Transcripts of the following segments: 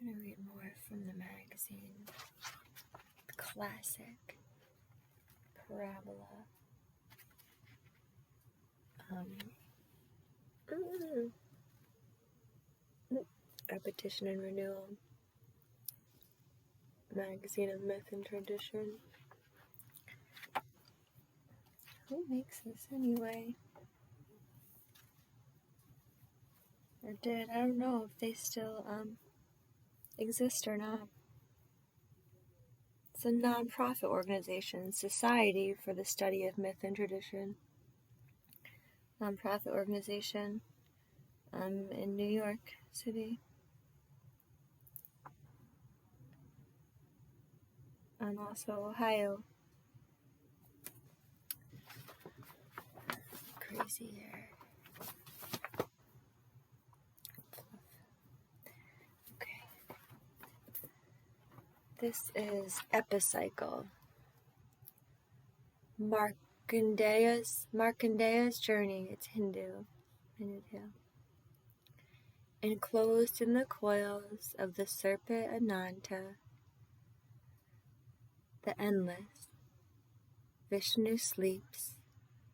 I'm going to read more from the magazine. The classic Parabola. Repetition and Renewal. Magazine of Myth and Tradition. Who makes this anyway? Or did? I don't know if they still exist or not. It's a non-profit organization, Society for the Study of Myth and Tradition. Non-profit organization in New York City. And also Ohio. Crazy hair. Okay. This is Epicycle. Markandeya's journey. It's Hindu tale. Enclosed in the coils of the serpent Ananta, the endless, Vishnu sleeps,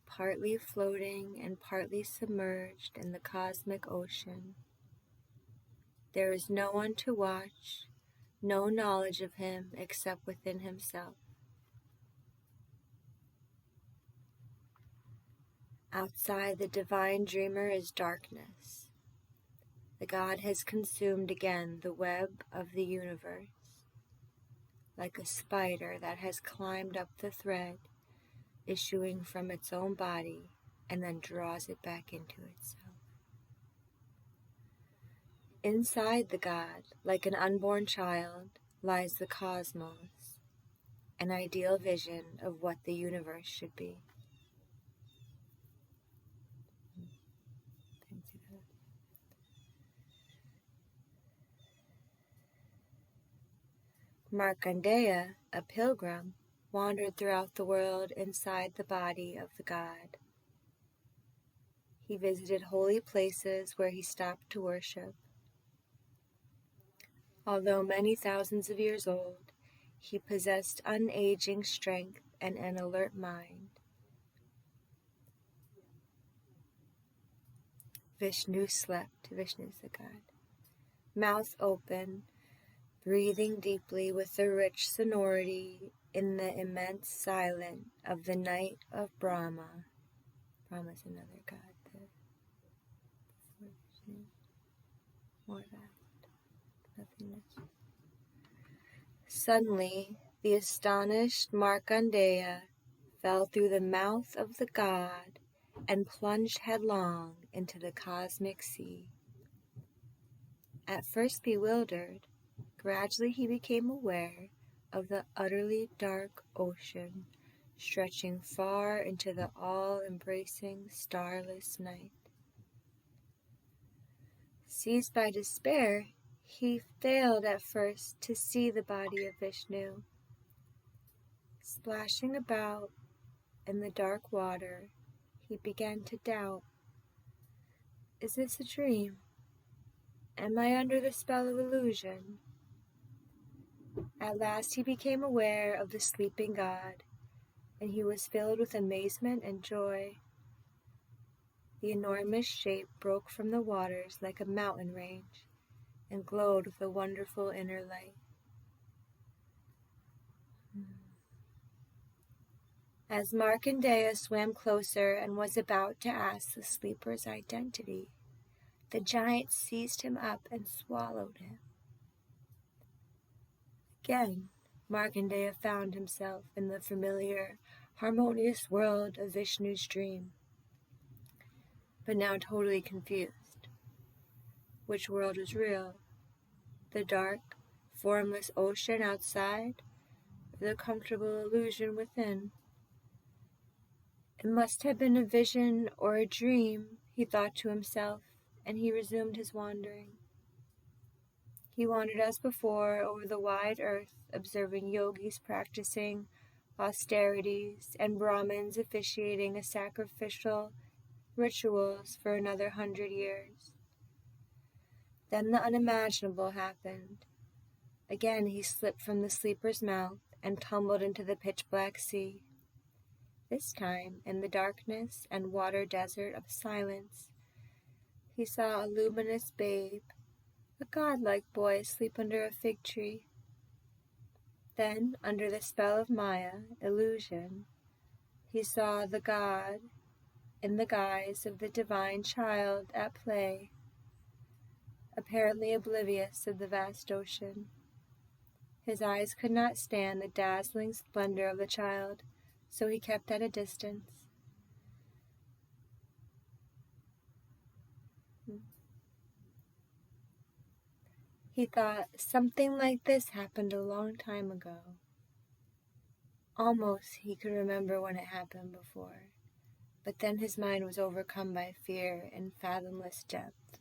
partly floating and partly submerged in the cosmic ocean. There is no one to watch, no knowledge of him except within himself. Outside the divine dreamer is darkness. The God has consumed again the web of the universe, like a spider that has climbed up the thread, issuing from its own body, and then draws it back into itself. Inside the God, like an unborn child, lies the cosmos, an ideal vision of what the universe should be. Markandeya, a pilgrim, wandered throughout the world inside the body of the God. He visited holy places where he stopped to worship. Although many thousands of years old, he possessed unaging strength and an alert mind. Vishnu slept, Vishnu's the God, mouth open, breathing deeply with the rich sonority in the immense silence of the night of Brahma. Brahma's another God. More vast, nothingness. Suddenly, the astonished Markandeya fell through the mouth of the God and plunged headlong into the cosmic sea. At first bewildered, gradually he became aware of the utterly dark ocean stretching far into the all-embracing starless night. Seized by despair, he failed at first to see the body of Vishnu. Splashing about in the dark water, he began to doubt. Is this a dream? Am I under the spell of illusion? At last he became aware of the sleeping God, and he was filled with amazement and joy. The enormous shape broke from the waters like a mountain range and glowed with a wonderful inner light. As Markandeya swam closer and was about to ask the sleeper's identity, the giant seized him up and swallowed him. Again, Markandeya found himself in the familiar, harmonious world of Vishnu's dream, but now totally confused. Which world was real? The dark, formless ocean outside, or the comfortable illusion within? It must have been a vision or a dream, he thought to himself, and he resumed his wandering. He wandered as before over the wide earth, observing yogis practicing austerities and Brahmins officiating a sacrificial rituals for another 100 years. Then the unimaginable happened. Again he slipped from the sleeper's mouth and tumbled into the pitch-black sea. This time, in the darkness and water desert of silence, he saw a luminous babe, a godlike boy asleep under a fig tree. Then, under the spell of Maya, illusion, he saw the god in the guise of the divine child at play, apparently oblivious of the vast ocean. His eyes could not stand the dazzling splendor of the child, so he kept at a distance. He thought, something like this happened a long time ago. Almost he could remember when it happened before, but then his mind was overcome by fear and fathomless depth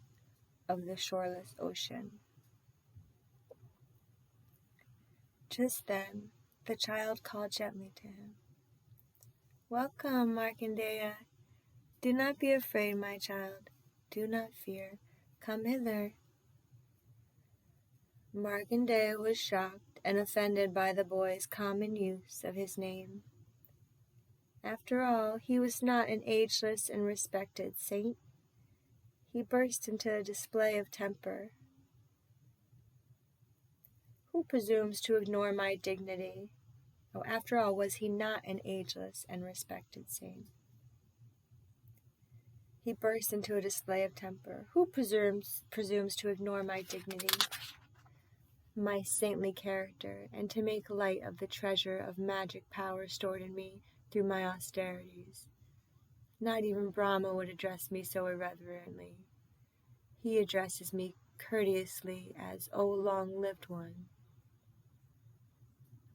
of the shoreless ocean. Just then, the child called gently to him. "Welcome, Markandeya. Do not be afraid, my child. Do not fear. Come hither." Markandeya was shocked and offended by the boy's common use of his name. After all, he was not an ageless and respected saint. He burst into a display of temper. "Who presumes to ignore my dignity?" Oh, after all, was he not an ageless and respected saint? He burst into a display of temper. "Who presumes to ignore my dignity, my saintly character, and to make light of the treasure of magic power stored in me through my austerities? Not even Brahma would address me so irreverently. He addresses me courteously as, 'O long-lived one.'"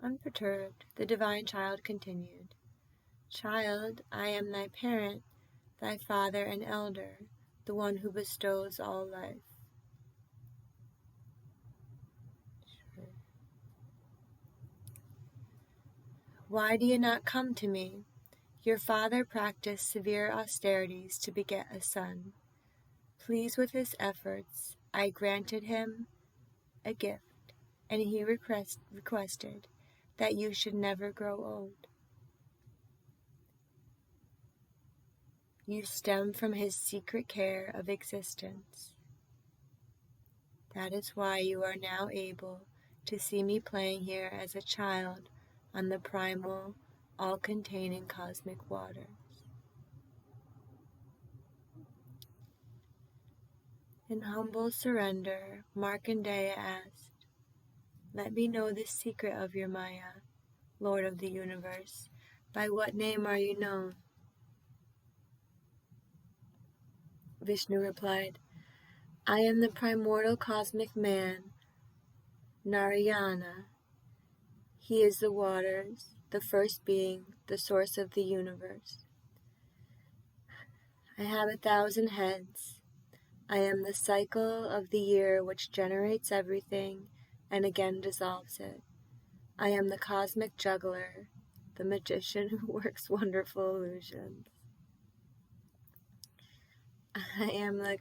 Unperturbed, the divine child continued, "Child, I am thy parent, thy father and elder, the one who bestows all life." "Why do you not come to me? Your father practiced severe austerities to beget a son. Pleased with his efforts, I granted him a gift, and he requested that you should never grow old. You stem from his secret care of existence. That is why you are now able to see me playing here as a child on the primal, all-containing cosmic waters." In humble surrender, Markandeya asked, "Let me know the secret of your Maya, Lord of the universe. By what name are you known?" Vishnu replied, "I am the primordial cosmic man, Narayana. He is the waters, the first being, the source of the universe. I have 1,000 heads. I am the cycle of the year which generates everything and again dissolves it. I am the cosmic juggler, the magician who works wonderful illusions. I am the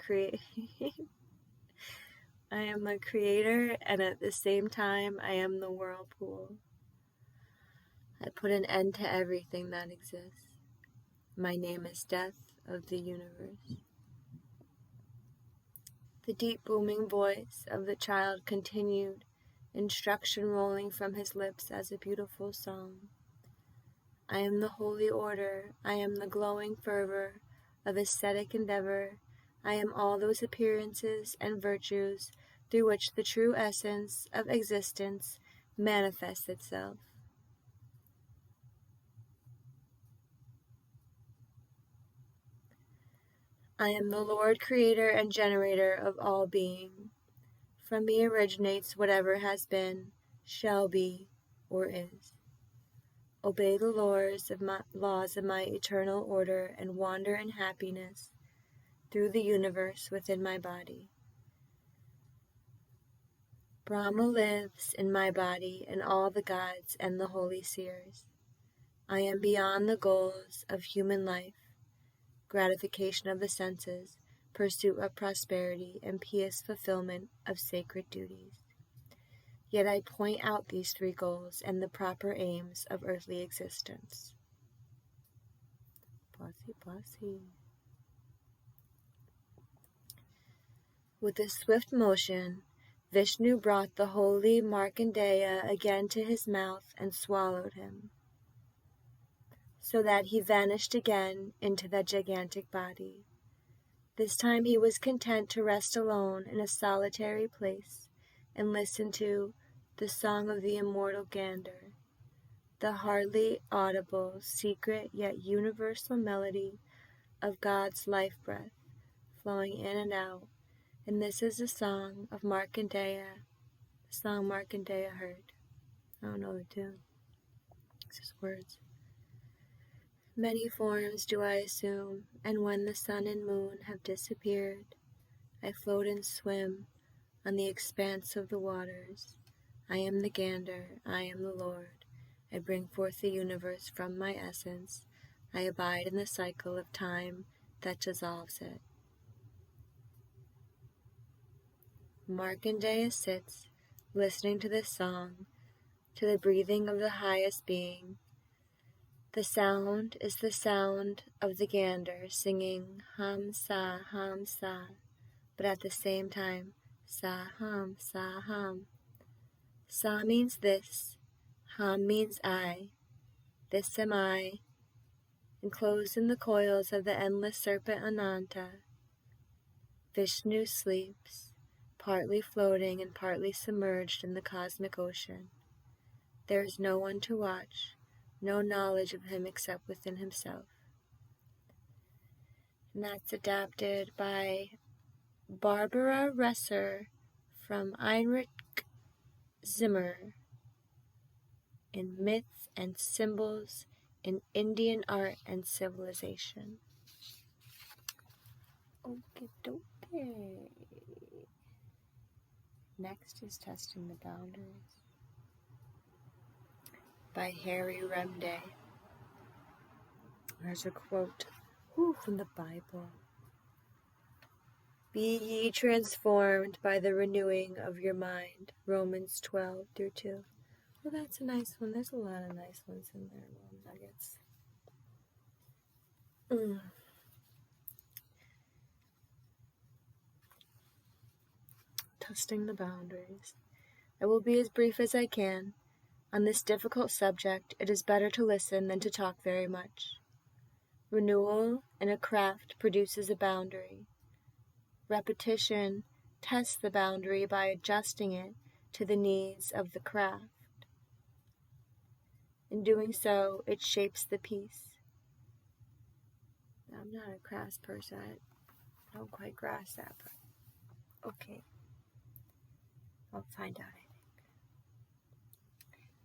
creator, and at the same time, I am the whirlpool. I put an end to everything that exists. My name is Death of the universe." The deep booming voice of the child continued, instruction rolling from his lips as a beautiful song. "I am the holy order. I am the glowing fervor of ascetic endeavor. I am all those appearances and virtues through which the true essence of existence manifests itself. I am the Lord, creator, and generator of all being. From me originates whatever has been, shall be, or is. Obey the laws of my eternal order and wander in happiness through the universe within my body. Brahma lives in my body and all the gods and the holy seers. I am beyond the goals of human life, gratification of the senses, pursuit of prosperity, and pious fulfillment of sacred duties. Yet I point out these three goals and the proper aims of earthly existence. Bossy. With a swift motion, Vishnu brought the holy Markandeya again to his mouth and swallowed him, so that he vanished again into that gigantic body. This time he was content to rest alone in a solitary place and listen to the song of the immortal Gander, the hardly audible, secret yet universal melody of God's life breath flowing in and out. And this is the song of Markandeya, the song Markandeya heard. I don't know the tune. It's just words. Many forms do I assume, and when the sun and moon have disappeared, I float and swim on the expanse of the waters. I am the Gander, I am the Lord. I bring forth the universe from my essence. I abide in the cycle of time that dissolves it. Markandeya sits, listening to this song, to the breathing of the highest being. The sound is the sound of the Gander singing Ham Sa, but at the same time, Sa Ham. Sa means this, Ham means I. This am I, enclosed in the coils of the endless serpent Ananta. Vishnu sleeps, partly floating and partly submerged in the cosmic ocean. There is no one to watch, no knowledge of him except within himself. And that's adapted by Barbara Resser from Heinrich Zimmer in Myths and Symbols in Indian Art and Civilization. Okay. Next is Testing the Boundaries by Harry Remde. There's a quote from the Bible. Be ye transformed by the renewing of your mind. Romans 12:2. Well, that's a nice one. There's a lot of nice ones in there, little nuggets. Testing the boundaries. I will be as brief as I can. On this difficult subject, it is better to listen than to talk very much. Renewal in a craft produces a boundary. Repetition tests the boundary by adjusting it to the needs of the craft. In doing so, it shapes the piece. I'm not a craft person. I don't quite grasp that, but okay. I'll find out, I think.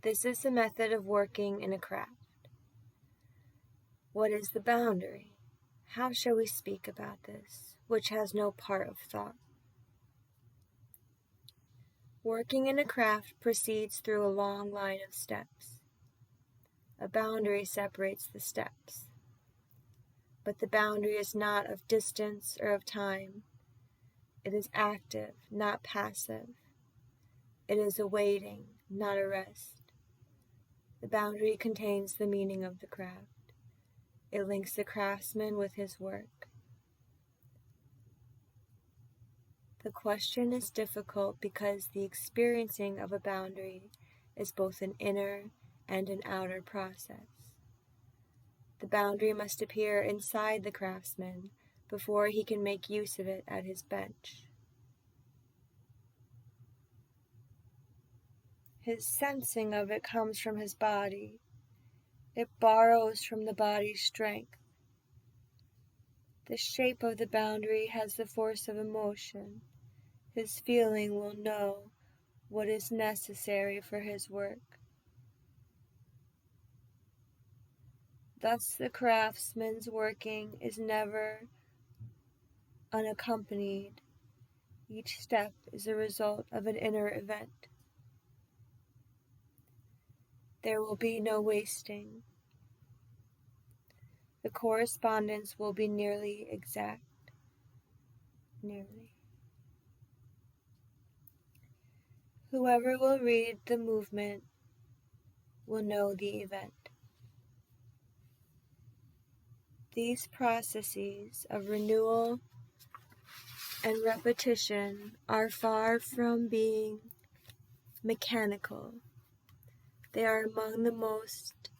This is the method of working in a craft. What is the boundary? How shall we speak about this, which has no part of thought? Working in a craft proceeds through a long line of steps. A boundary separates the steps. But the boundary is not of distance or of time. It is active, not passive. It is a waiting, not a rest. The boundary contains the meaning of the craft. It links the craftsman with his work. The question is difficult because the experiencing of a boundary is both an inner and an outer process. The boundary must appear inside the craftsman before he can make use of it at his bench. His sensing of it comes from his body. It borrows from the body's strength. The shape of the boundary has the force of emotion. His feeling will know what is necessary for his work. Thus the craftsman's working is never unaccompanied. Each step is a result of an inner event. There will be no wasting. The correspondence will be nearly exact. Nearly. Whoever will read the movement will know the event. These processes of renewal and repetition are far from being mechanical. They are among the most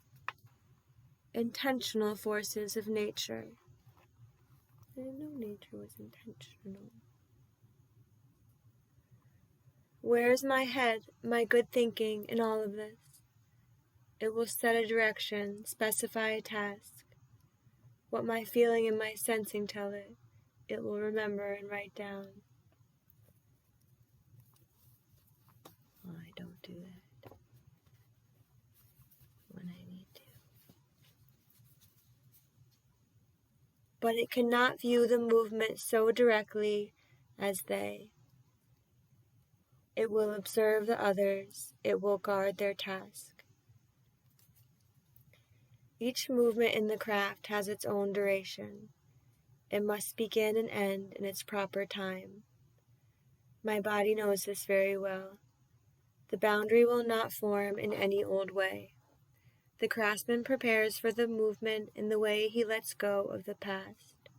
intentional forces of nature. I didn't know nature was intentional. Where's my head, my good thinking in all of this? It will set a direction, specify a task. What my feeling and my sensing tell it, it will remember and write down. Well, I don't do that when I need to. But it cannot view the movement so directly as they. It will observe the others, it will guard their task. Each movement in the craft has its own duration. It must begin and end in its proper time. My body knows this very well. The boundary will not form in any old way. The craftsman prepares for the movement in the way he lets go of the past.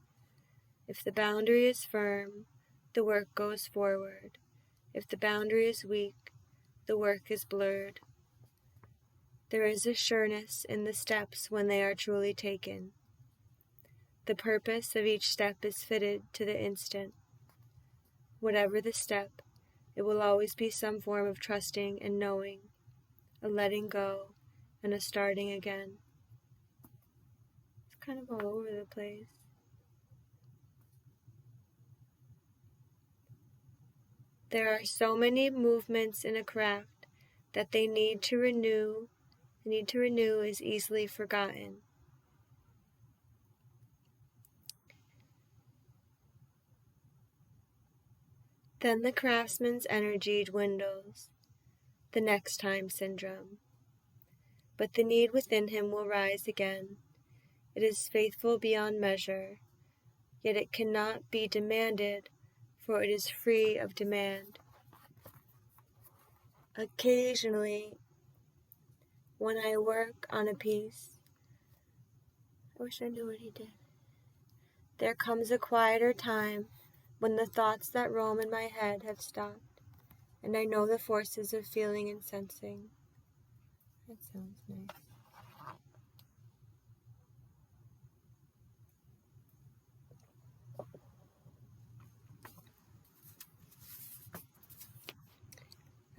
If the boundary is firm, the work goes forward. If the boundary is weak, the work is blurred. There is a sureness in the steps when they are truly taken. The purpose of each step is fitted to the instant. Whatever the step, it will always be some form of trusting and knowing, a letting go, and a starting again. It's kind of all over the place. There are so many movements in a craft that the need to renew is easily forgotten. Then the craftsman's energy dwindles, the next time syndrome. But the need within him will rise again. It is faithful beyond measure, yet it cannot be demanded, for it is free of demand. Occasionally, when I work on a piece, I wish I knew what he did. There comes a quieter time when the thoughts that roam in my head have stopped, and I know the forces of feeling and sensing. That sounds nice.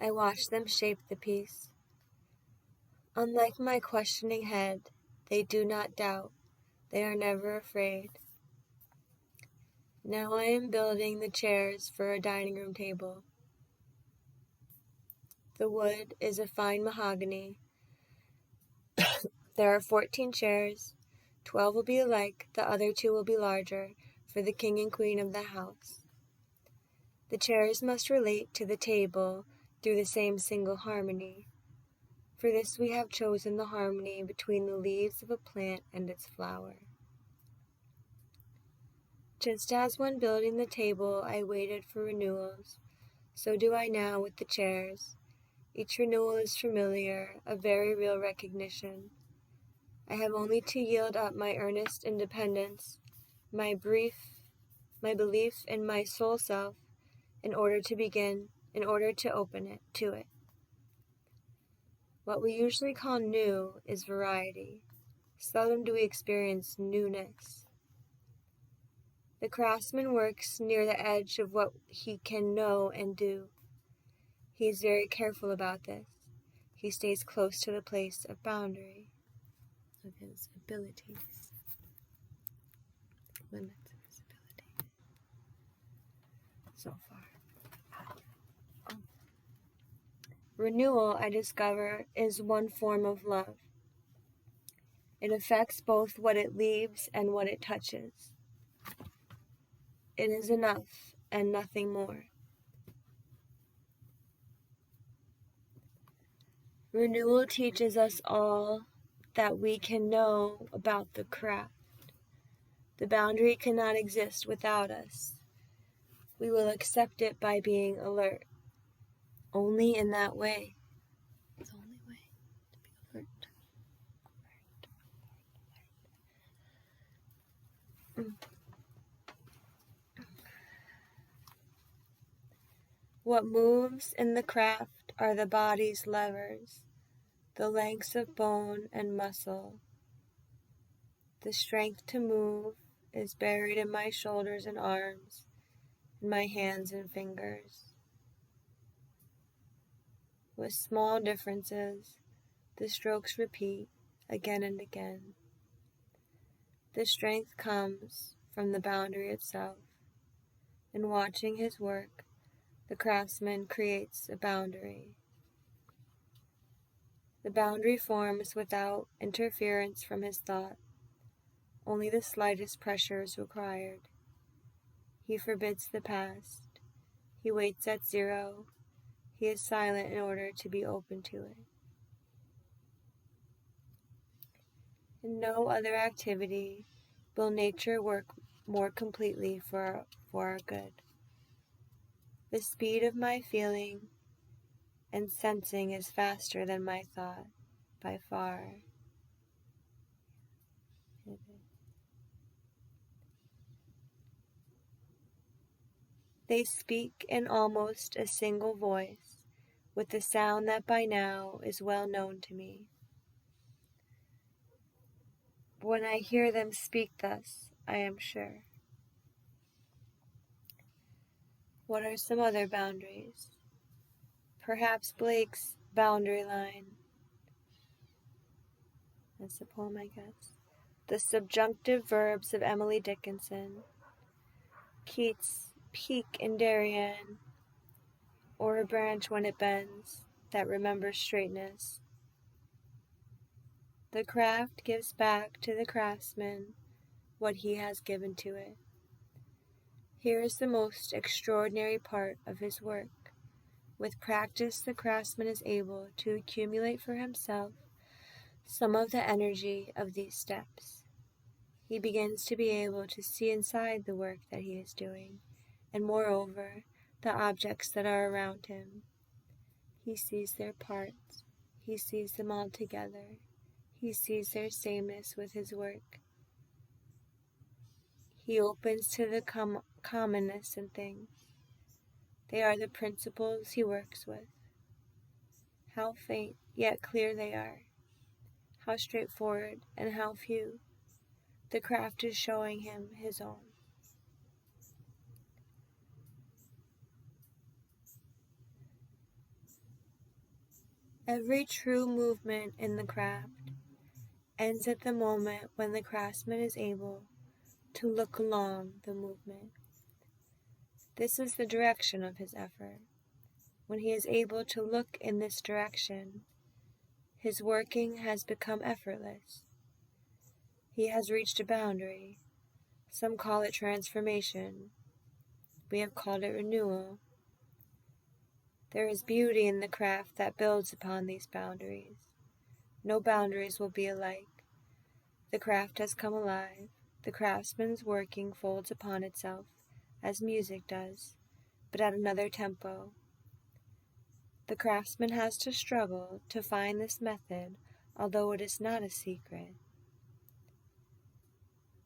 I watch them shape the piece. Unlike my questioning head, they do not doubt. They are never afraid. Now I am building the chairs for a dining room table. The wood is a fine mahogany. There are 14 chairs. 12 will be alike, the other 2 will be larger, for the king and queen of the house. The chairs must relate to the table through the same single harmony. For this we have chosen the harmony between the leaves of a plant and its flower. Just as when building the table I waited for renewals, so do I now with the chairs. Each renewal is familiar, a very real recognition. I have only to yield up my earnest independence, my belief in my soul self, in order to open it to it. What we usually call new is variety. Seldom do we experience newness. The craftsman works near the edge of what he can know and do. He is very careful about this. He stays close to the place of boundary of his abilities, limits of his ability. So far. Renewal, I discover, is one form of love. It affects both what it leaves and what it touches. It is enough and nothing more. Renewal teaches us all that we can know about the craft. The boundary cannot exist without us. We will accept it by being alert. Only in that way. It's the only way to be alert. What moves in the craft are the body's levers, the lengths of bone and muscle. The strength to move is buried in my shoulders and arms, in my hands and fingers. With small differences, the strokes repeat again and again. The strength comes from the boundary itself. In watching his work, the craftsman creates a boundary. The boundary forms without interference from his thought. Only the slightest pressure is required. He forbids the past. He waits at zero. He is silent in order to be open to it. In no other activity will nature work more completely for our good. The speed of my feeling and sensing is faster than my thought, by far. They speak in almost a single voice, with a sound that by now is well known to me. When I hear them speak thus, I am sure. What are some other boundaries? Perhaps Blake's boundary line. That's the poem, I guess. The subjunctive verbs of Emily Dickinson. Keats' peak in Darien, or a branch when it bends, that remembers straightness. The craft gives back to the craftsman what he has given to it. Here is the most extraordinary part of his work. With practice, the craftsman is able to accumulate for himself some of the energy of these steps. He begins to be able to see inside the work that he is doing, and moreover, the objects that are around him. He sees their parts. He sees them all together. He sees their sameness with his work. He opens to the commonness in things. They are the principles he works with. How faint yet clear they are. How straightforward and how few. The craft is showing him his own. Every true movement in the craft ends at the moment when the craftsman is able to look along the movement. This is the direction of his effort. When he is able to look in this direction, his working has become effortless. He has reached a boundary. Some call it transformation. We have called it renewal. There is beauty in the craft that builds upon these boundaries. No boundaries will be alike. The craft has come alive. The craftsman's working folds upon itself, as music does, but at another tempo. The craftsman has to struggle to find this method, although it is not a secret.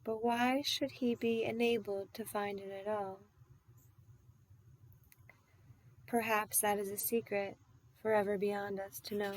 But why should he be enabled to find it at all? Perhaps that is a secret forever beyond us to know.